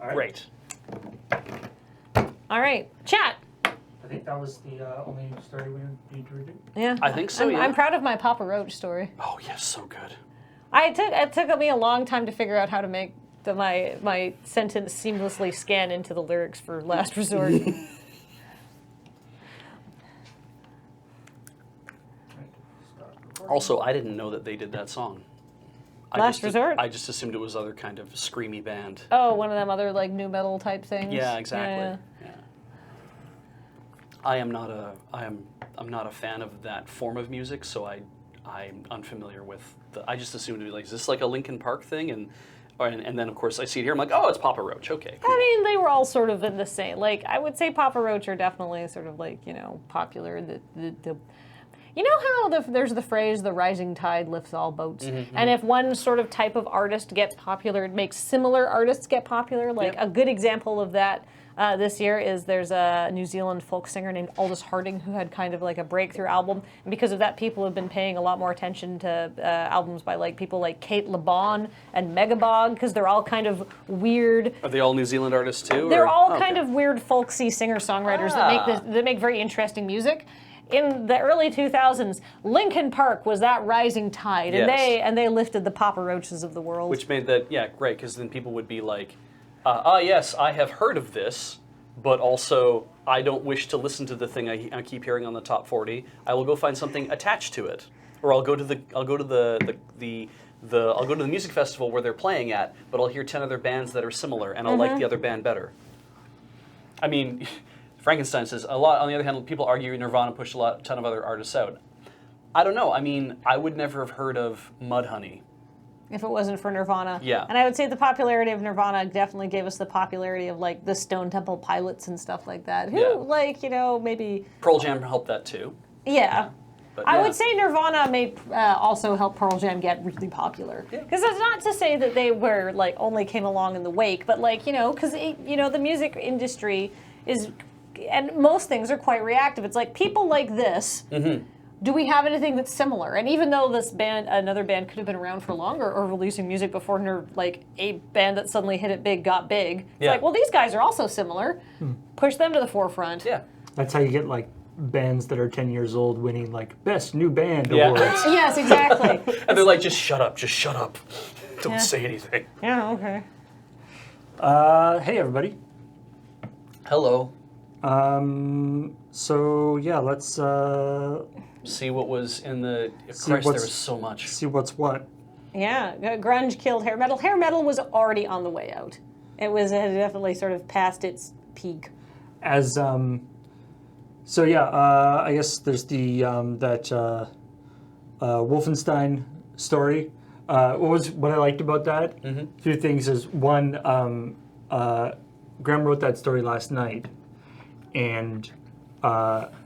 All right. Great. All right, chat. I think that was the only story we need to redo. Yeah, I think so, yeah. I'm proud of my Papa Roach story. Oh, yes, so good. It took me a long time to figure out how to make my sentence seamlessly scan into the lyrics for Last Resort. Also, I didn't know that they did that song. Last Resort? I just assumed it was other kind of screamy band. Oh, one of them other like new metal type things. Yeah, exactly. Yeah. I'm not a fan of that form of music, so I'm unfamiliar with I just assumed to be like, is this like a Linkin Park thing? And then of course I see it here, I'm like, oh, it's Papa Roach. Okay, cool. I mean, they were all sort of in the same. Like, I would say Papa Roach are definitely sort of like, popular. You know how there's the phrase, the rising tide lifts all boats? Mm-hmm. And if one sort of type of artist gets popular, it makes similar artists get popular. Like, a good example of that this year is there's a New Zealand folk singer named Aldous Harding who had kind of like a breakthrough album. And because of that, people have been paying a lot more attention to albums by like people like Kate LeBon and Megabog, because they're all kind of weird. Are they all New Zealand artists too? They're all kind of weird folksy singer-songwriters that make very interesting music. In the early 2000s, Linkin Park was that rising tide, and Yes. they lifted the Papa Roaches of the world. Which made that, great, because then people would be like, yes, I have heard of this, but also I don't wish to listen to the thing I keep hearing on the top 40. I will go find something attached to it, or I'll go to the music festival where they're playing at, but I'll hear 10 other bands that are similar, and I'll like the other band better. I mean, Frankenstein says a lot. On the other hand, people argue Nirvana pushed a ton of other artists out. I don't know. I mean, I would never have heard of Mudhoney if it wasn't for Nirvana. Yeah. And I would say the popularity of Nirvana definitely gave us the popularity of like the Stone Temple Pilots and stuff like that. Who maybe Pearl Jam helped that too. Yeah. But I would say Nirvana may also help Pearl Jam get really popular. Because that's not to say that they were like only came along in the wake, but like, because the music industry is, and most things are quite reactive. It's like people like this. Mm-hmm. Do we have anything that's similar? And even though another band could have been around for longer or releasing music before, like a band that suddenly hit it big got big, it's like, well, these guys are also similar. Push them to the forefront. Yeah. That's how you get like bands that are 10 years old winning like best new band awards. Yes, exactly. And they're like, just shut up. Don't say anything. Yeah, okay. Hey everybody. Hello. So yeah, let's See what was in the... Christ, there was so much. See what's what. Yeah, grunge killed hair metal. Hair metal was already on the way out. It had definitely sort of passed its peak. As so yeah, I guess there's the that Wolfenstein story. What I liked about that? Mm-hmm. A few things is one, Graham wrote that story last night, and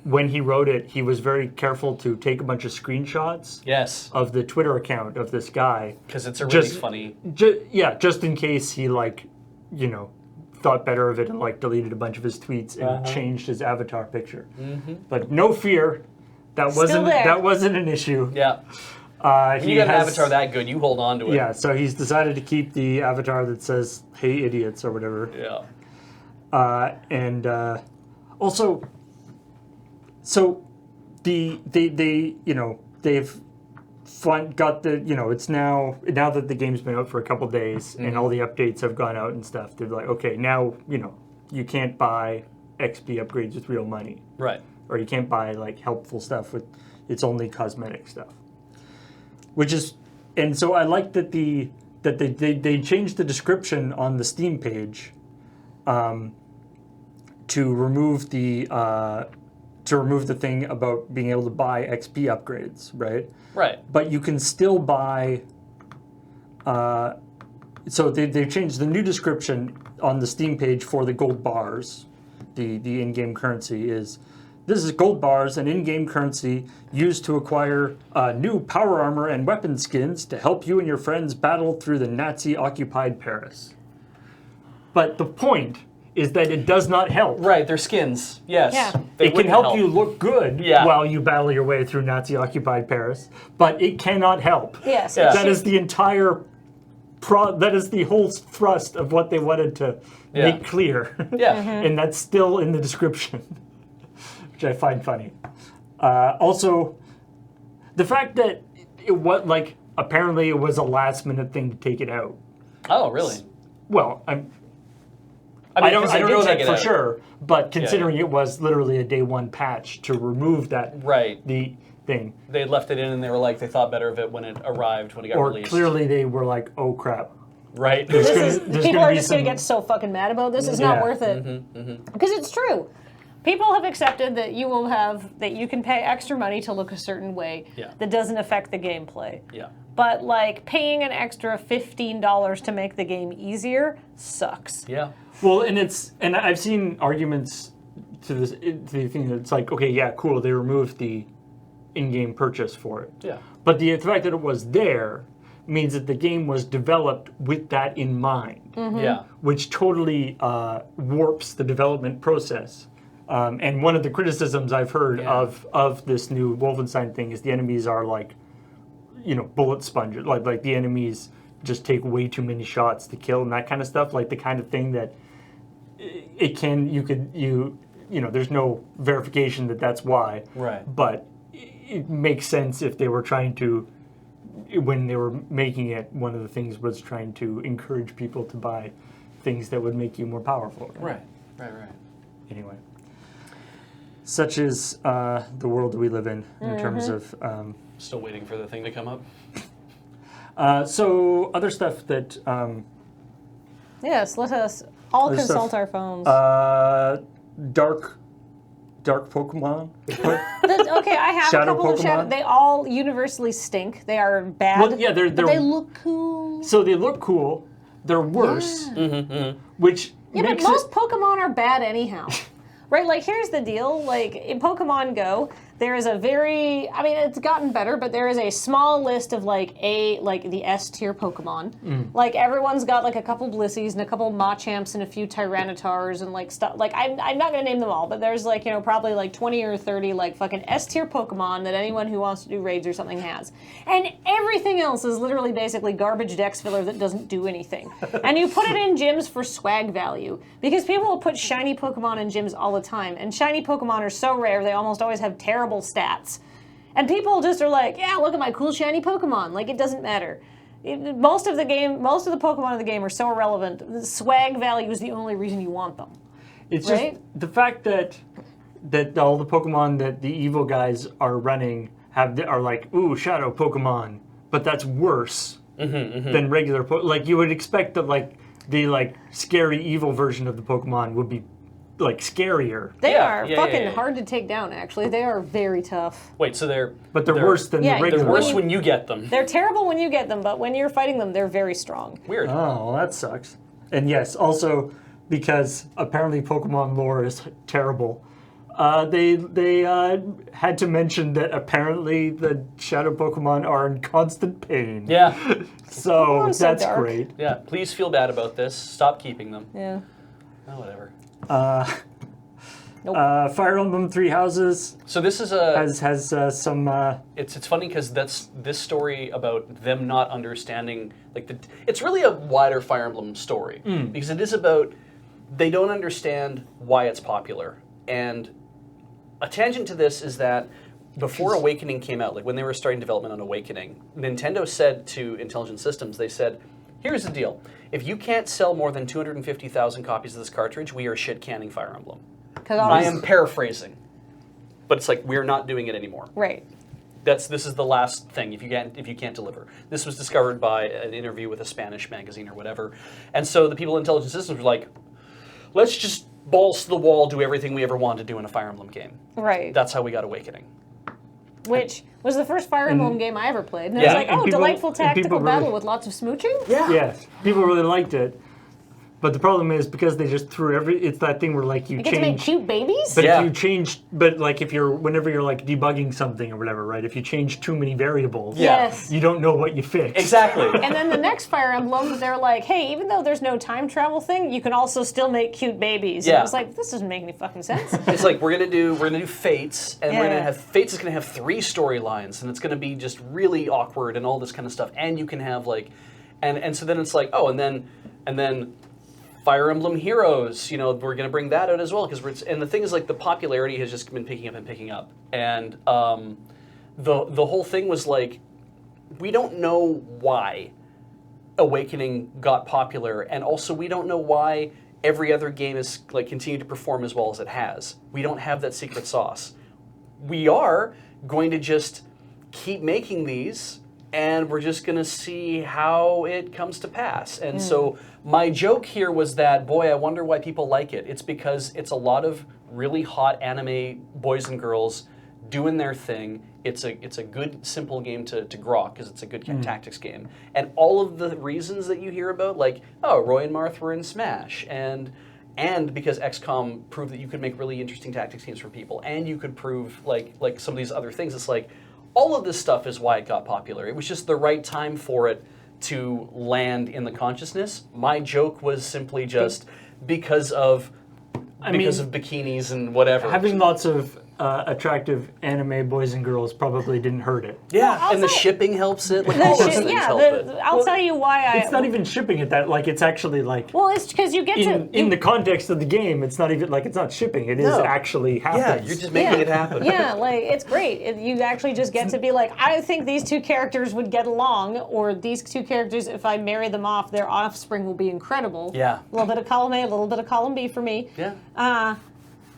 when he wrote it, he was very careful to take a bunch of screenshots. Yes. Of the Twitter account of this guy. Because it's a really funny... just in case he thought better of it and like deleted a bunch of his tweets and changed his avatar picture. Mm-hmm. But no fear, that wasn't an issue. Yeah. When you got an avatar that good, you hold on to it. Yeah, so he's decided to keep the avatar that says "Hey idiots" or whatever. Yeah. And also, so they've got the it's now that the game's been out for a couple days and all the updates have gone out and stuff. They're like, okay, now you can't buy XP upgrades with real money, right? Or you can't buy like helpful stuff with it's only cosmetic stuff. Which is, and so I like that they changed the description on the Steam page, to remove the thing about being able to buy XP upgrades, right? Right. But you can still buy. So they've changed the new description on the Steam page for the gold bars. The in-game currency is. This is gold bars, an in-game currency used to acquire new power armor and weapon skins to help you and your friends battle through the Nazi-occupied Paris. But the point is that it does not help. Right, they're skins. Yes. Yeah. It can help you look good while you battle your way through Nazi-occupied Paris, but it cannot help. Yes. Yeah. That is the entire that is the whole thrust of what they wanted to make clear. Yeah. And that's still in the description, which I find funny. Also, the fact that apparently it was a last minute thing to take it out. Oh, really? Well, I mean, don't 'cause they did know take that it for out. sure, but considering it was literally a day one patch to remove that the thing. They had left it in, and they were like, they thought better of it when it arrived, when it got Or released. clearly they were like, oh crap. Right. There's People gonna are be just going some- to get so fucking mad about this. It's not worth it. Because it's true. People have accepted that you can pay extra money to look a certain way that doesn't affect the gameplay. Yeah. But like paying an extra $15 to make the game easier sucks. Yeah. Well, and I've seen arguments to the thing that it's like, okay, yeah, cool, they removed the in-game purchase for it. Yeah. But the fact that it was there means that the game was developed with that in mind, Yeah. which totally warps the development process. And one of the criticisms I've heard of this new Wolfenstein thing is the enemies are like, bullet sponges. Like the enemies just take way too many shots to kill and that kind of stuff. Like the kind of thing that there's no verification that that's why. Right. But it makes sense if they were trying to, when they were making it, one of the things was trying to encourage people to buy things that would make you more powerful. Right. Anyway, such is the world we live in terms of. Still waiting for the thing to come up. So other stuff that. Yes, let us all Other consult stuff. our phones. Dark Pokemon. Okay, I have Shadow a couple of shadow. Pokemon? They all universally stink. They are bad. Well, yeah, but they look cool. So they look cool. They're worse, which Yeah, but makes most it. Pokemon are bad anyhow. Right, like here's the deal, like in Pokemon Go, there is it's gotten better, but there is a small list of like the S tier Pokemon. Like everyone's got like a couple Blissies and a couple Machamps and a few Tyrannitars and like stuff. Like I'm not gonna name them all, but there's like, probably like 20 or 30 like fucking S tier Pokemon that anyone who wants to do raids or something has. And everything else is literally basically garbage dex filler that doesn't do anything. And you put it in gyms for swag value. Because people will put shiny Pokemon in gyms all the time, and shiny Pokemon are so rare, they almost always have terrible stats. And people just are like, yeah, look at my cool shiny Pokemon. Like, it doesn't matter. Most of the Pokemon in the game are so irrelevant. The swag value is the only reason you want them. It's right? just the fact that all the Pokemon that the evil guys are running are like, ooh, shadow Pokemon, but that's worse than regular Pokemon. Like, you would expect that, like, the scary evil version of the Pokemon would be like scarier. They are yeah, fucking yeah. hard to take down, actually. They are very tough. Wait, so they're worse than Yeah, the regular. They're worse one. when you get them. They're terrible when you get them, but when you're fighting them, they're very strong. Weird. Oh, well, that sucks. And yes, also because apparently Pokemon lore is terrible. They had to mention that apparently the shadow Pokemon are in constant pain. Yeah. So Pokemon's so that's dark. great. Yeah. Please feel bad about this. Stop keeping them. Yeah. Oh, whatever. Fire Emblem Three Houses So this is has some. It's funny because that's this story about them not understanding it's really a wider Fire Emblem story because it is about they don't understand why it's popular. And a tangent to this is that before Awakening came out, like when they were starting development on Awakening, Nintendo said to Intelligent Systems, they said, here's the deal. If you can't sell more than 250,000 copies of this cartridge, we are shit canning Fire Emblem. I am paraphrasing. But it's like, we're not doing it anymore. Right. This is the last thing if you can't deliver. This was discovered by an interview with a Spanish magazine or whatever. And so the people at Intelligent Systems were like, let's just balls to the wall, do everything we ever wanted to do in a Fire Emblem game. Right. That's how we got Awakening. Which was the first Fire Emblem game I ever played. And Yeah. it was like, And oh, people- delightful and tactical people really- battle with lots of smooching? Yes, people really liked it. But the problem is because they just threw it's that thing where like you You get to make change. cute babies? But Yeah. if you change, like whenever you're like debugging something or whatever, right? If you change too many variables, Yeah. Yes. you don't know what you fixed. Exactly. And then the next Fire Emblem, they're like, hey, even though there's no time travel thing, you can also still make cute babies. And Yeah. I was like, this doesn't make any fucking sense. It's like we're gonna do Fates, and we're Yeah. gonna have Fates is gonna have 3 storylines, and it's gonna be just really awkward and all this kind of stuff. And you can have And so then it's like, oh, and then Fire Emblem Heroes, you know, we're going to bring that out as well because and the thing is, like, the popularity has just been picking up and picking up, and the whole thing was like, we don't know why Awakening got popular, and also we don't know why every other game is like continued to perform as well as it has. We don't have that secret sauce. We are going to just keep making these, and we're just going to see how it comes to pass. And so my joke here was that, boy, I wonder why people like it. It's because it's a lot of really hot anime boys and girls doing their thing. It's a good, simple game to grok because it's a good tactics game. And all of the reasons that you hear about, like, oh, Roy and Marth were in Smash, and because XCOM proved that you could make really interesting tactics games for people, and you could prove like some of these other things. It's like, all of this stuff is why it got popular. It was just the right time for it to land in the consciousness. My joke was simply just because of bikinis and whatever. Having lots of attractive anime boys and girls probably didn't hurt it. Yeah, Well, and the also- shipping helps it. Like, all those things help it. I'll tell you why I. It's not even shipping it that, like, it's actually like, Well, it's because you get in the context of the game, it's not even like, it's not shipping, it is No. actually Yeah, happens. you're just making it happen. Yeah, like, it's great. You actually just get to be like, I think these two characters would get along, or these two characters, if I marry them off, their offspring will be incredible. Yeah. A little bit of column A, a little bit of column B for me. Yeah.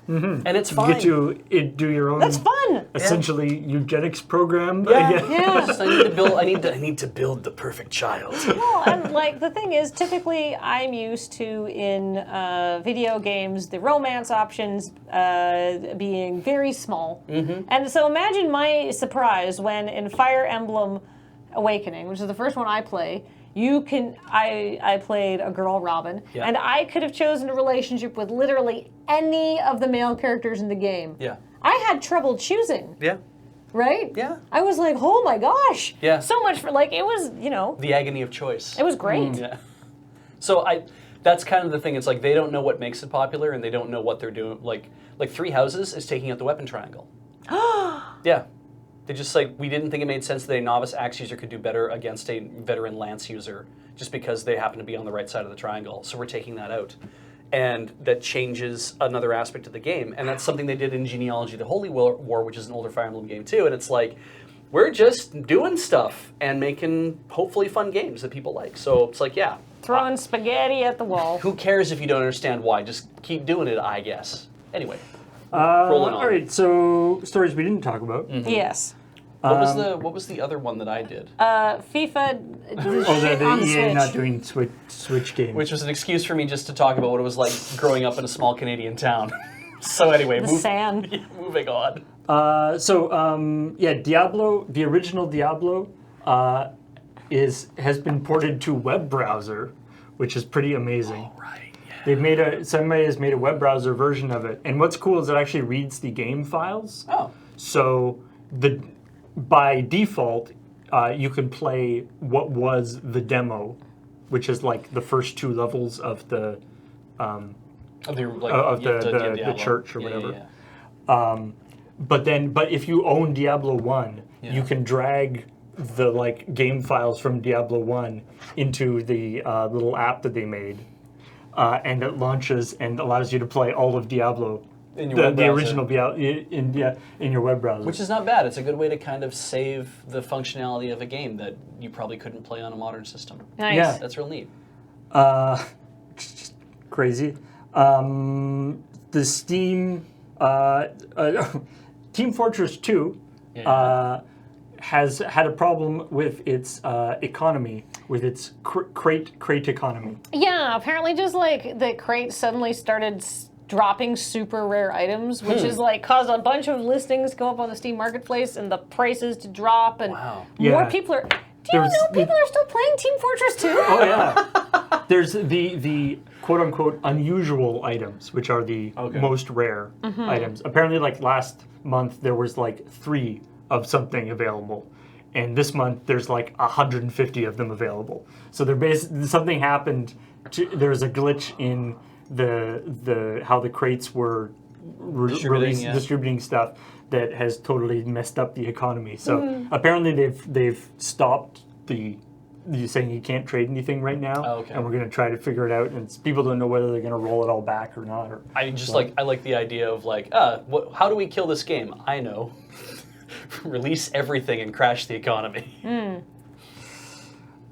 And it's You fine. get to do your own, That's fun. essentially, eugenics program. Yeah. again. Yeah. Just, I need to build the perfect child. Well, and like the thing is, typically I'm used to in video games the romance options being very small, and so imagine my surprise when in Fire Emblem Awakening, which is the first one I play. I played a girl, Robin, Yeah. and I could have chosen a relationship with literally any of the male characters in the game. Yeah. I had trouble choosing, Yeah. right? Yeah. I was like, oh my gosh. Yeah. So much for, like, it was, The agony of choice. it was great. Yeah. So that's kind of the thing. It's like they don't know what makes it popular, and they don't know what they're doing. Like Three Houses is taking out the weapon triangle. Yeah. They just we didn't think it made sense that a novice axe user could do better against a veteran lance user just because they happen to be on the right side of the triangle. So we're taking that out. And that changes another aspect of the game. And that's something they did in Genealogy the Holy War, which is an older Fire Emblem game too. And it's like, we're just doing stuff and making hopefully fun games that people like. So it's like, yeah. Throwing spaghetti at the wall. Who cares if you don't understand why? Just keep doing it, I guess. Anyway. Rolling on. All right, so stories we didn't talk about. Yes. What was the other one that I did? FIFA. Oh, the on EA Switch. not doing Switch games. Which was an excuse for me just to talk about what it was like growing up in a small Canadian town. So anyway, The sand. moving on. Diablo, the original Diablo, has been ported to web browser, which is pretty amazing. Right. Yeah. Somebody has made a web browser version of it, and what's cool is it actually reads the game files. Oh. So by default, you can play what was the demo, which is like the first 2 levels of the the church or whatever. But if you own Diablo 1, you can drag the game files from Diablo 1 into the little app that they made, and it launches and allows you to play all of Diablo. In your web the browser. original Diablo in your web browser. Which is not bad. It's a good way to kind of save the functionality of a game that you probably couldn't play on a modern system. Nice. Yeah. That's real neat. Crazy. The Steam Team Fortress 2 has had a problem with its economy, with its crate economy. Yeah, apparently just the crate suddenly started dropping super rare items, which is caused a bunch of listings to go up on the Steam Marketplace and the prices to drop, and Wow. more Yeah. people are. Do you know people are still playing Team Fortress 2? Oh yeah. There's the quote unquote unusual items, which are the most rare items. Apparently, last month there was 3 of something available, and this month there's 150 of them available. So something happened. There's a glitch in the how the crates were distributing stuff that has totally messed up the economy. So apparently they've stopped the you're saying you can't trade anything right now, Oh, okay. and we're going to try to figure it out. And people don't know whether they're going to roll it all back or not. Or I like the idea of like, how do we kill this game? I know. Release everything and crash the economy.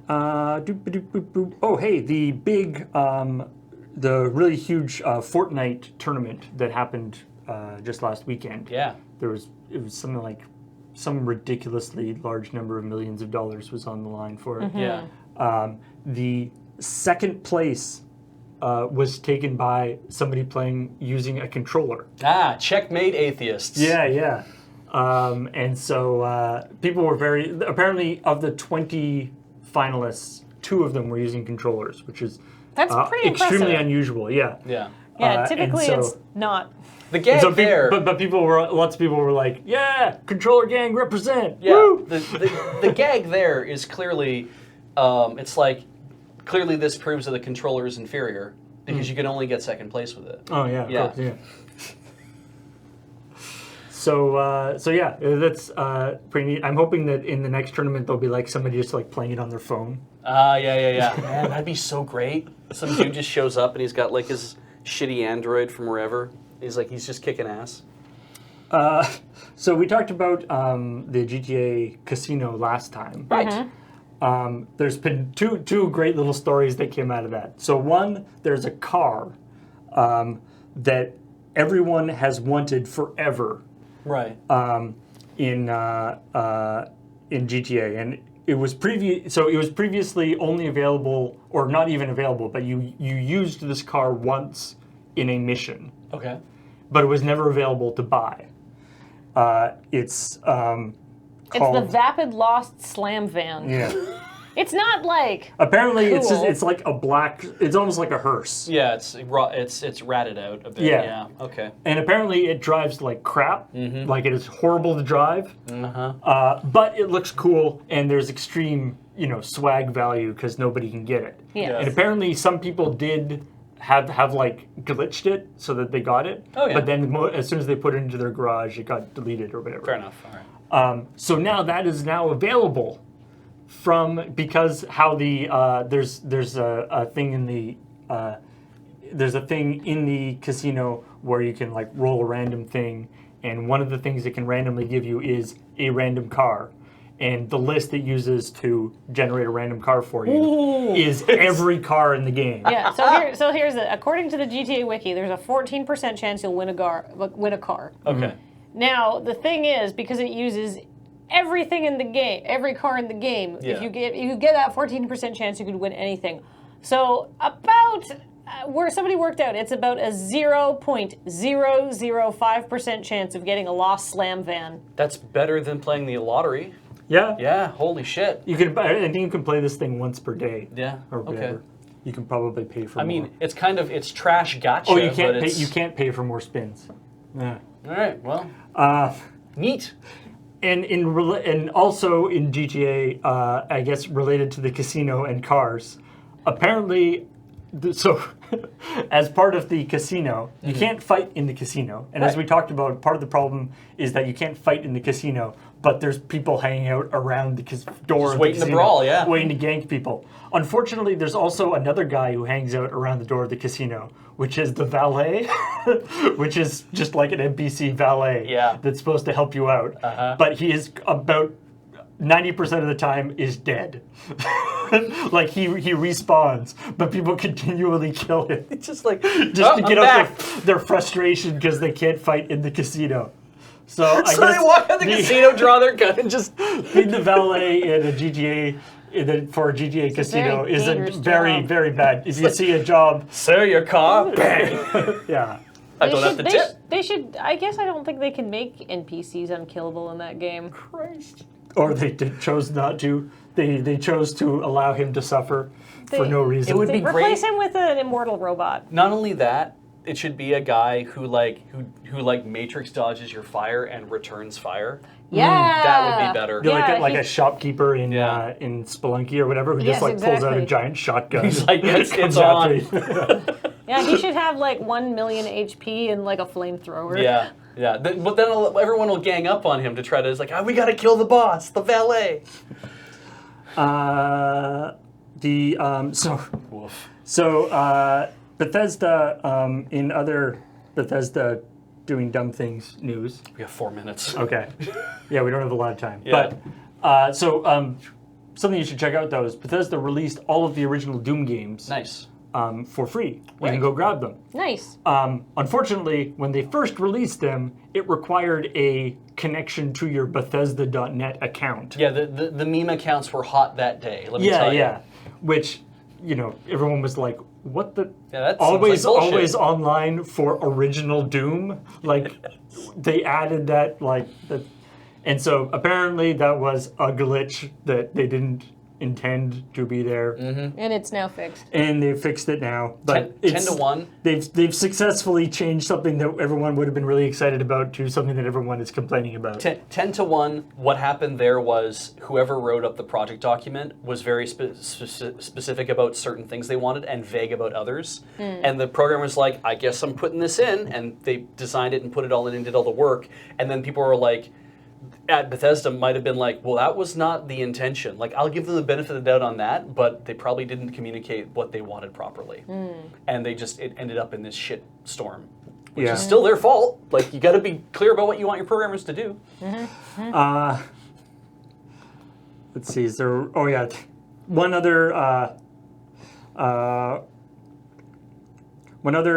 Oh, hey, the big, the really huge Fortnite tournament that happened just last weekend. Yeah. It was something like some ridiculously large number of millions of dollars was on the line for it. Yeah. The second place was taken by somebody playing using a controller. Checkmate atheists. Yeah. And so people were apparently of the 20 finalists, 2 of them were using controllers, which is That's pretty extremely impressive. unusual. Yeah. Yeah. Yeah, typically and so- it's not. The gag So there. but lots of people were like, yeah, controller gang represent. Yeah, Woo! the gag there is clearly, it's like, clearly this proves that the controller is inferior because you can only get second place with it. Oh yeah, Yeah. of course, yeah. So yeah, that's pretty neat. I'm hoping that in the next tournament there'll be like somebody just like playing it on their phone. Yeah. Man, that'd be so great. Some dude just shows up and he's got like his shitty Android from wherever. He's just kicking ass. So we talked about the GTA Casino last time. Right. There's been two great little stories that came out of that. So one, there's a car that everyone has wanted forever Right. in GTA, and it was previously only available, or not even available, but you used this car once in a mission, Okay. but it was never available to buy. It's called, It's the Vapid Lost Slam Van. yeah. It's not like Apparently, Cool. it's like a black. It's almost like a hearse. Yeah, it's ratted out a bit. Yeah. Okay. And apparently, it drives like crap. Like it is horrible to drive. But it looks cool, and there's extreme, swag value because nobody can get it. Yeah. And apparently, some people did have like glitched it so that they got it. Oh, yeah. But then as soon as they put it into their garage, it got deleted or whatever. Fair enough. All right. So now that is now available because how the there's a thing in the there's a thing in the casino where you can like roll a random thing, and one of the things it can randomly give you is a random car. And the list it uses to generate a random car for you is every car in the game. Yeah, so here's it. According to the GTA Wiki, there's a 14% chance you'll win a car. Okay. Now, the thing is, because it uses everything in the game, every car in the game, Yeah. if you get that 14% chance, you could win anything. So about where somebody worked out, it's about a 0.005% chance of getting a lost slam van. That's better than playing the lottery. Yeah. Yeah. Holy shit. I think you can play this thing once per day. Yeah. Or whatever. Okay. You can probably pay for I more. mean, it's trash gotcha. Oh, you can't but pay. it's- You can't pay for more spins. Yeah. All right. Well. Neat. And also in GTA, I guess related to the casino and cars, apparently, as part of the casino, you can't fight in the casino. And as we talked about, part of the problem is that you can't fight in the casino, but there's people hanging out around the door of the waiting to casino, brawl, yeah. waiting to gank people. Unfortunately, there's also another guy who hangs out around the door of the casino, which is the valet, which is just like an NPC valet Yeah. that's supposed to help you out. But he is about 90% of the time is dead. Like he respawns, but people continually kill him. It's just like Just to I'm get back. out their frustration because they can't fight in the casino. So I So guess they walk out the casino, draw their gun, and just. being the valet in a GTA for a GTA casino very is a dangerous very, job. very bad. If you see a job, Sir, your car. Bang. yeah. I don't have to tip. They should. I guess I don't think they can make NPCs unkillable in that game. Christ. Or they chose not to. They chose to allow him to suffer for no reason. It would be Replace great. him with an immortal robot. Not only that, it should be a guy who matrix dodges your fire and returns fire. Yeah, That would be better. You're Yeah, like he- a shopkeeper in Yeah. in Spelunky or whatever who Yes, just like pulls out a exactly. giant shotgun. He's like, it's comes on. after you. Yeah, he should have like 1 million HP and like a flamethrower. Yeah. Yeah. But then everyone will gang up on him to try to. It's like, we got to kill the boss, the valet. Woof. So Bethesda, in other Bethesda doing dumb things news. We have 4 minutes. Okay. Yeah, we don't have a lot of time. Yeah. But something you should check out though is Bethesda released all of the original Doom games Nice. for free. You Right. can go grab them. Nice. Unfortunately, when they first released them, it required a connection to your Bethesda.net account. Yeah, the meme accounts were hot that day. Let me tell you. Yeah. Which, everyone was like, what the? Yeah, that seems always, like bullshit. always online for original Doom. Like, they added that, and so apparently that was a glitch that they didn't intend to be there, And it's now fixed. and they fixed it now. But 10 to 1. They've successfully changed something that everyone would have been really excited about to something that everyone is complaining about. 10 to 1, what happened there was whoever wrote up the project document was very specific about certain things they wanted and vague about others. And the programmer's like, I guess I'm putting this in. And they designed it and put it all in and did all the work. And then people were like, at Bethesda might have been like, well, that was not the intention. Like, I'll give them the benefit of the doubt on that, but they probably didn't communicate what they wanted properly. And it ended up in this shit storm. Which is still their fault. Like, you got to be clear about what you want your programmers to do. Let's see, is there, oh yeah, one other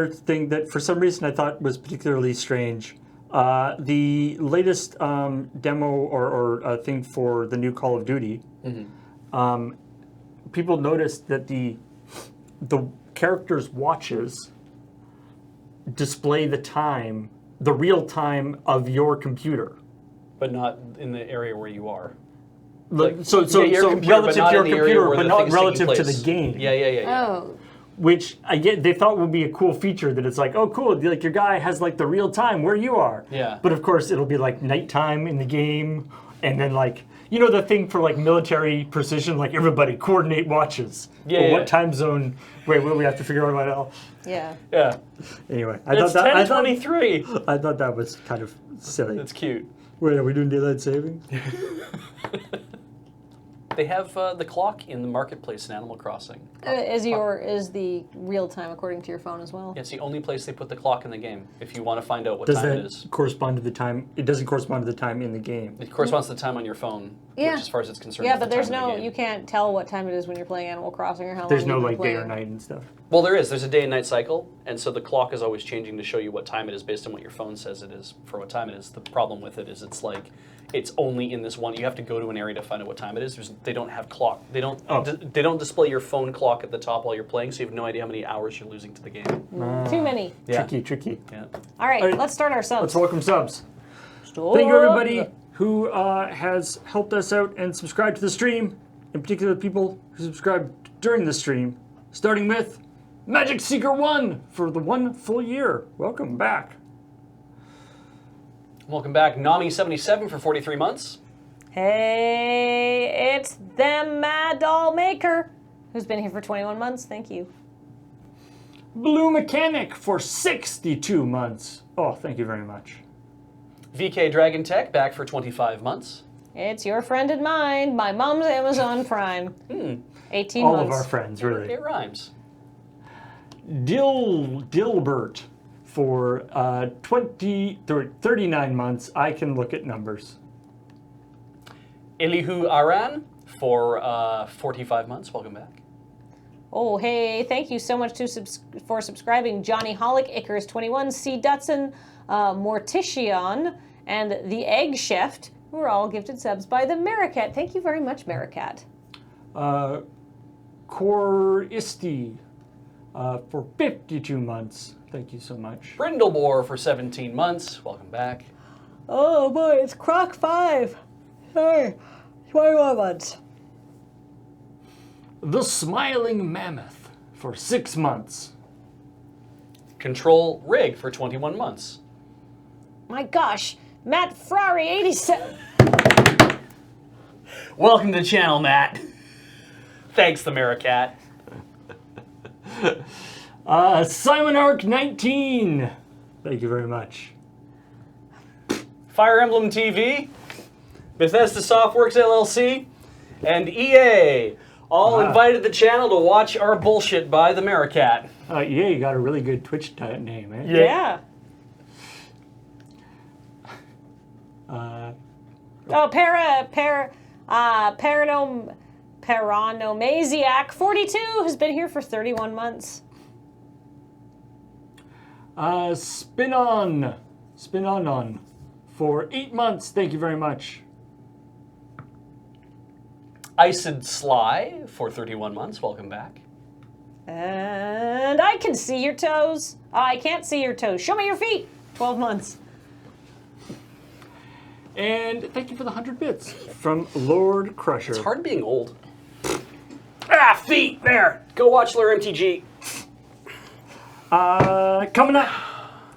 thing that for some reason I thought was particularly strange. The latest demo or thing for the new Call of Duty, people noticed that the characters' watches display the real time of your computer. But not in the area where you are. So your computer, relative but not to your in the area computer, where but the not thing's taking relative to place. the game. Yeah. Oh. Which they thought would be a cool feature, that it's like, oh cool, like your guy has like the real time where you are. Yeah. But of course it'll be like nighttime in the game, and then like, the thing for like military precision, like everybody coordinate watches. Yeah, Or yeah. what time zone? Wait, what do we have to figure out right now? Yeah. Yeah. Anyway, It's 10:23. I thought that was kind of silly. That's cute. Wait, are we doing daylight savings? They have the clock in the marketplace in Animal Crossing. Is the real time according to your phone as well? Yeah, it's the only place they put the clock in the game. If you want to find out what Does time that it is, correspond to the time? It doesn't correspond to the time in the game. it corresponds to the time on your phone. Yeah. Which, as far as it's concerned, Yeah, is the but there's time of the no, game. you can't tell what time it is when you're playing Animal Crossing or how There's long no you've like been day or playing. night and stuff. Well, there is. There's a day and night cycle, and so the clock is always changing to show you what time it is based on what your phone says it is for what time it is. The problem with it is it's like it's only in this one. You have to go to an area to find out what time it is. They don't have clock. They don't. Oh. They don't display your phone clock at the top while you're playing, so you have no idea how many hours you're losing to the game. Too many. Yeah. Tricky. Yeah. All right, All right, let's start our subs. Let's welcome subs. Thank you, everybody who has helped us out and subscribed to the stream. In particular, the people who subscribed during the stream. Starting with Magic Seeker 1 for the 1 full year. Welcome back. Welcome back, Nami77 for 43 months. Hey, it's them Mad Doll Maker, who's been here for 21 months. Thank you. Blue Mechanic for 62 months. Oh, thank you very much. VK Dragon Tech back for 25 months. It's your friend and mine, my mom's Amazon Prime. 18 All months. of our friends, really. It rhymes. Dilbert for 39 months. I can look at numbers. Elihu Aran for 45 months. Welcome back. Oh, hey, thank you so much for subscribing. Johnny Hollick, Icarus 21, C. Dutson, Mortician, and The Egg Chef, who are all gifted subs by the Maricat. Thank you very much, Maricat. Coristi for 52 months. Thank you so much. Brindlebore for 17 months. Welcome back. Oh boy, it's Croc 5. Sorry, 21 months. The Smiling Mammoth for 6 months. Control Rig for 21 months. My gosh, Matt Ferrari 87. Welcome to the channel, Matt. Thanks, the Maricat. Simon Arc 19. Thank you very much. Fire Emblem TV. Bethesda Softworks LLC. and EA all invited the channel to watch our bullshit by the Meerkat. Yeah, you got a really good Twitch name, eh? Yeah. Paranomasiac 42 has been here for 31 months. Spin on for 8 months. Thank you very much. Iced Sly for 31 months. Welcome back. And I can see your toes. I can't see your toes. Show me your feet. 12 months. And thank you for the 100 bits from Lord Crusher. It's hard being old. Feet! There! Go watch Lure MTG. Coming up,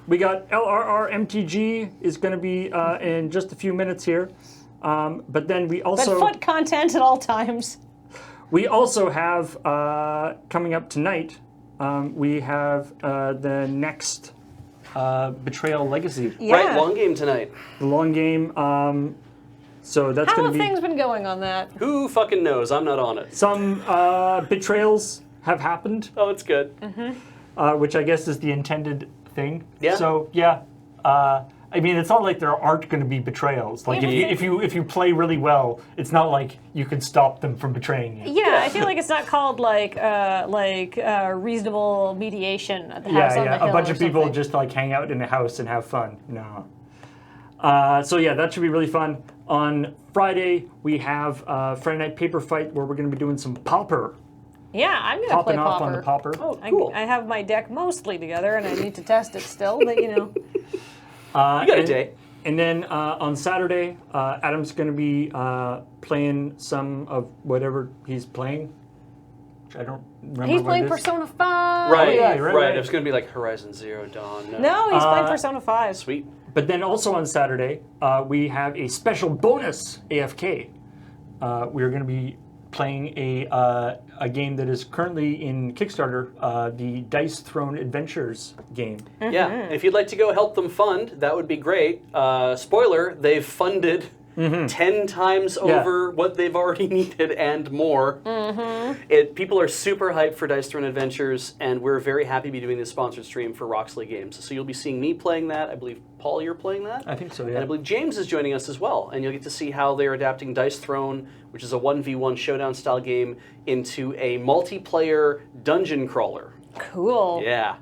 we got LRR MTG is going to be in just a few minutes here. But then we also... But foot content at all times. We also have, coming up tonight, we have the next Betrayal Legacy. Yeah. Right, long game tonight. The long game. So that's How going have to be... things been going on that? Who fucking knows? I'm not on it. Some betrayals have happened, Oh, it's good. which I guess is the intended thing. Yeah. So, yeah. I mean, it's not like there aren't going to be betrayals. Like, if you play really well, it's not like you can stop them from betraying you. Yeah, I feel like it's not called like reasonable mediation at the house on the hill A bunch or of people something. just like hang out in a house and have fun. No. So yeah, that should be really fun. On Friday, we have Friday Night Paper Fight where we're going to be doing some Pauper. Yeah, I'm gonna play Popping off Pauper. on the Pauper. Oh, cool. I have my deck mostly together, and I need to test it still. But you know, You got a day. And then on Saturday, Adam's going to be playing some of whatever he's playing. Which I don't remember he's what playing it is. Persona 5. Right, yeah, right. It's going to be like Horizon Zero Dawn. No, he's playing Persona 5. Sweet. But then also on Saturday, we have a special bonus AFK. We're going to be playing a game that is currently in Kickstarter, the Dice Throne Adventures game. Yeah, if you'd like to go help them fund, that would be great. Spoiler, they've funded 10 times over what they've already needed and more. People are super hyped for Dice Throne Adventures, and we're very happy to be doing this sponsored stream for Roxley Games. So you'll be seeing me playing that. I believe, Paul, you're playing that? I think so, yeah. And I believe James is joining us as well, and you'll get to see how they're adapting Dice Throne, which is a 1v1 showdown style game, into a multiplayer dungeon crawler. Cool. Yeah.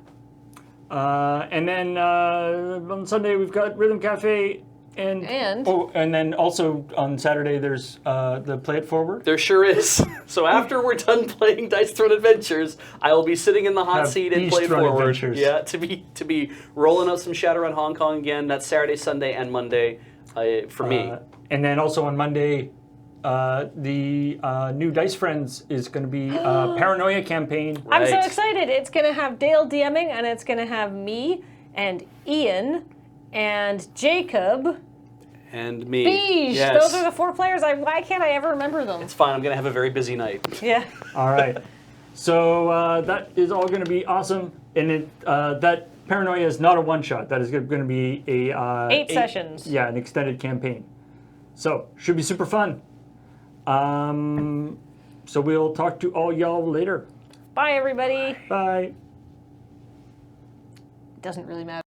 And then on Sunday, we've got Rhythm Cafe. And? Oh, and then also on Saturday, there's the Play It Forward. There sure is. So after we're done playing Dice Throne Adventures, I will be sitting in the hot Have seat and Beast play Throne forward. Adventures. Yeah, to be rolling up some Shadowrun Hong Kong again. That's Saturday, Sunday, and Monday for me. And then also on Monday, the new Dice Friends is going to be Paranoia campaign. I'm so Right. excited. It's going to have Dale DMing, and it's going to have me and Ian and Jacob. And me. Beige. Yes. Those are the 4 players. Why can't I ever remember them? It's fine. I'm going to have a very busy night. Yeah. All right. So that is all going to be awesome. And that Paranoia is not a one-shot. That is going to be a... 8 sessions. Yeah, an extended campaign. So, should be super fun. So we'll talk to all y'all later. Bye, everybody. Bye. Doesn't really matter.